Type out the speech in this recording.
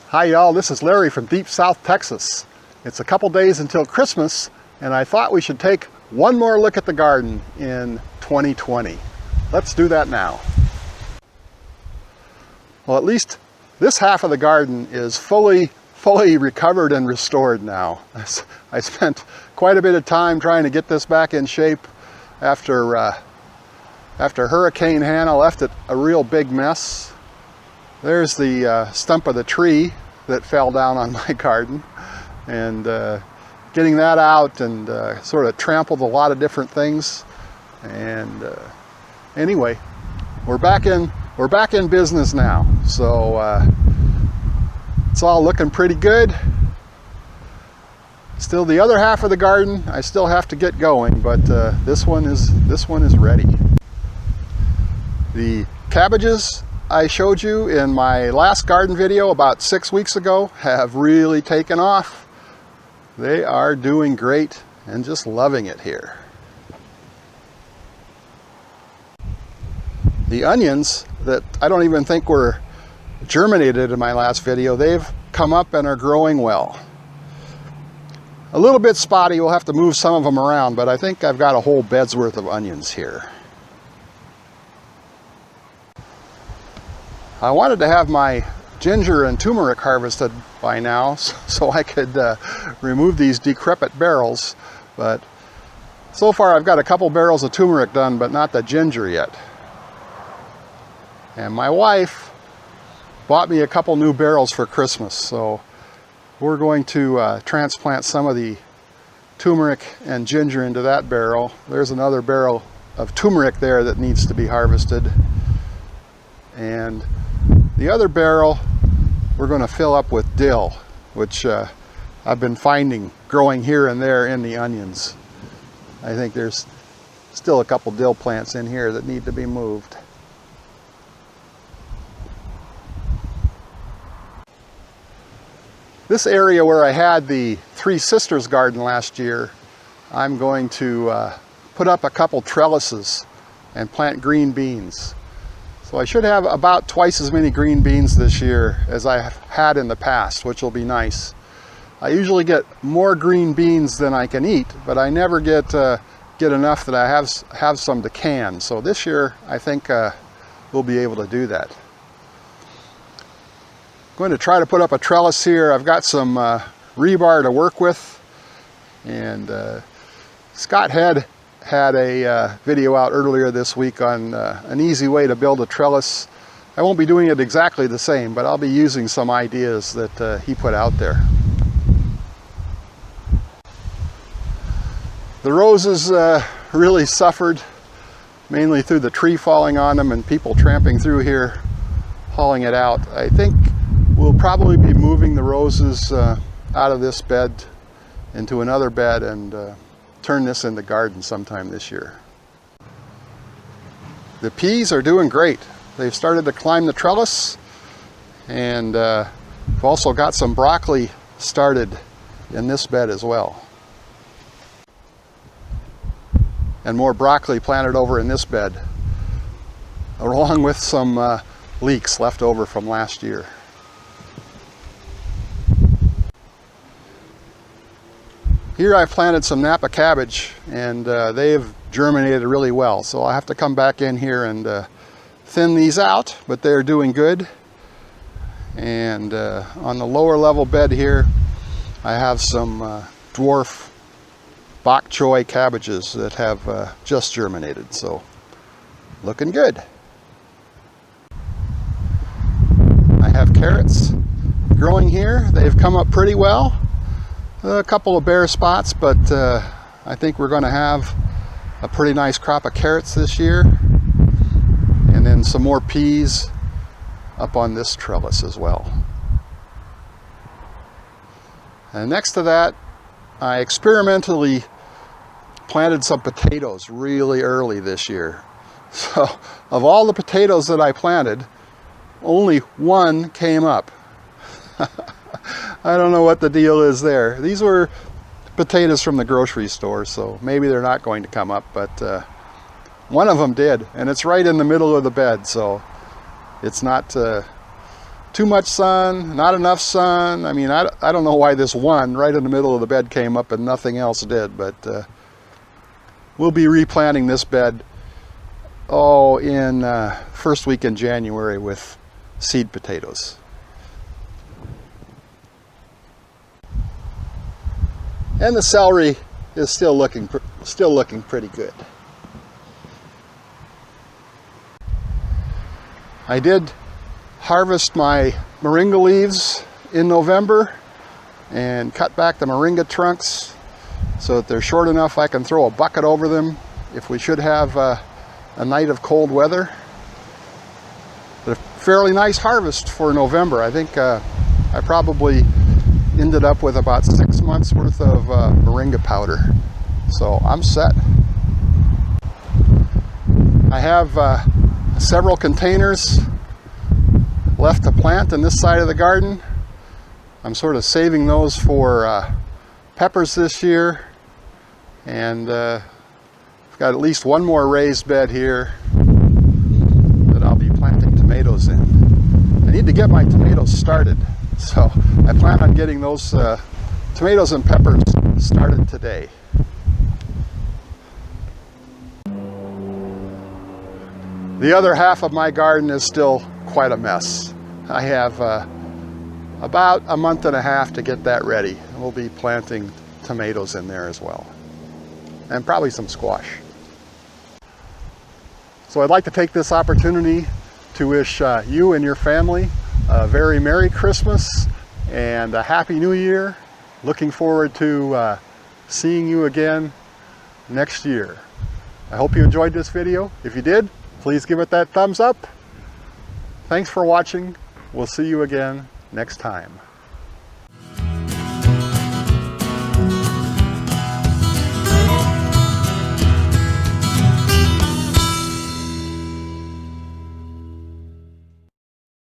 Hi y'all, this is Larry from deep South Texas. It's a couple days until Christmas and I thought we should take one more look at the garden in 2020. Let's do that now. Well, at least this half of the garden is fully recovered and restored now. I spent quite a bit of time trying to get this back in shape after Hurricane Hannah left it a real big mess. There's the stump of the tree that fell down on my garden, and getting that out and sort of trampled a lot of different things. And anyway, we're back in business now, so it's all looking pretty good. Still, the other half of the garden I still have to get going, but this one is ready. The cabbages I showed you in my last garden video about 6 weeks ago have really taken off. They are doing great and just loving it here. The onions that I don't even think were germinated in my last video, they've come up and are growing well. A little bit spotty, we'll have to move some of them around, but I think I've got a whole bed's worth of onions here. I wanted to have my ginger and turmeric harvested by now so I could remove these decrepit barrels, but so far I've got a couple barrels of turmeric done, but not the ginger yet. And my wife bought me a couple new barrels for Christmas, so we're going to transplant some of the turmeric and ginger into that barrel. There's another barrel of turmeric there that needs to be harvested, and the other barrel we're going to fill up with dill, which I've been finding growing here and there in the onions. I think there's still a couple dill plants in here that need to be moved. This area where I had the Three Sisters garden last year, I'm going to put up a couple trellises and plant green beans. So I should have about twice as many green beans this year as I have had in the past, which will be nice. I usually get more green beans than I can eat, but I never get enough that I have some to can. So this year I think we'll be able to do that. I'm going to try to put up a trellis here. I've got some rebar to work with, and Scott had a video out earlier this week on an easy way to build a trellis. I won't be doing it exactly the same, but I'll be using some ideas that he put out there. The roses really suffered, mainly through the tree falling on them and people tramping through here, hauling it out. I think we'll probably be moving the roses out of this bed into another bed and turn this into garden sometime this year. The peas are doing great. They've started to climb the trellis, and we've also got some broccoli started in this bed as well. And more broccoli planted over in this bed, along with some leeks left over from last year. Here I planted some Napa cabbage, and they've germinated really well. So I'll have to come back in here and thin these out, but they're doing good. And on the lower level bed here, I have some dwarf bok choy cabbages that have just germinated. So looking good. I have carrots growing here. They've come up pretty well. A couple of bare spots, but I think we're going to have a pretty nice crop of carrots this year, and then some more peas up on this trellis as well. And next to that, I experimentally planted some potatoes really early this year. So of all the potatoes that I planted, only one came up. I don't know what the deal is there. These were potatoes from the grocery store, so maybe they're not going to come up, but one of them did, and it's right in the middle of the bed, so it's not too much sun, not enough sun. I mean, I don't know why this one right in the middle of the bed came up and nothing else did, but we'll be replanting this bed, in first week in January with seed potatoes. And the celery is still looking pretty good. I did harvest my moringa leaves in November and cut back the moringa trunks so that they're short enough I can throw a bucket over them if we should have a night of cold weather. But a fairly nice harvest for November. I think I probably ended up with about 6 months worth of moringa powder. So I'm set. I have several containers left to plant in this side of the garden. I'm sort of saving those for peppers this year, and I've got at least one more raised bed here that I'll be planting tomatoes in. I need to get my tomatoes started, so I plan on getting those tomatoes and peppers started today. The other half of my garden is still quite a mess. I have about a month and a half to get that ready. We'll be planting tomatoes in there as well, and probably some squash. So I'd like to take this opportunity to wish you and your family a very Merry Christmas and a Happy New Year. Looking forward to seeing you again next year. I hope you enjoyed this video. If you did, please give it that thumbs up. Thanks for watching. We'll see you again next time.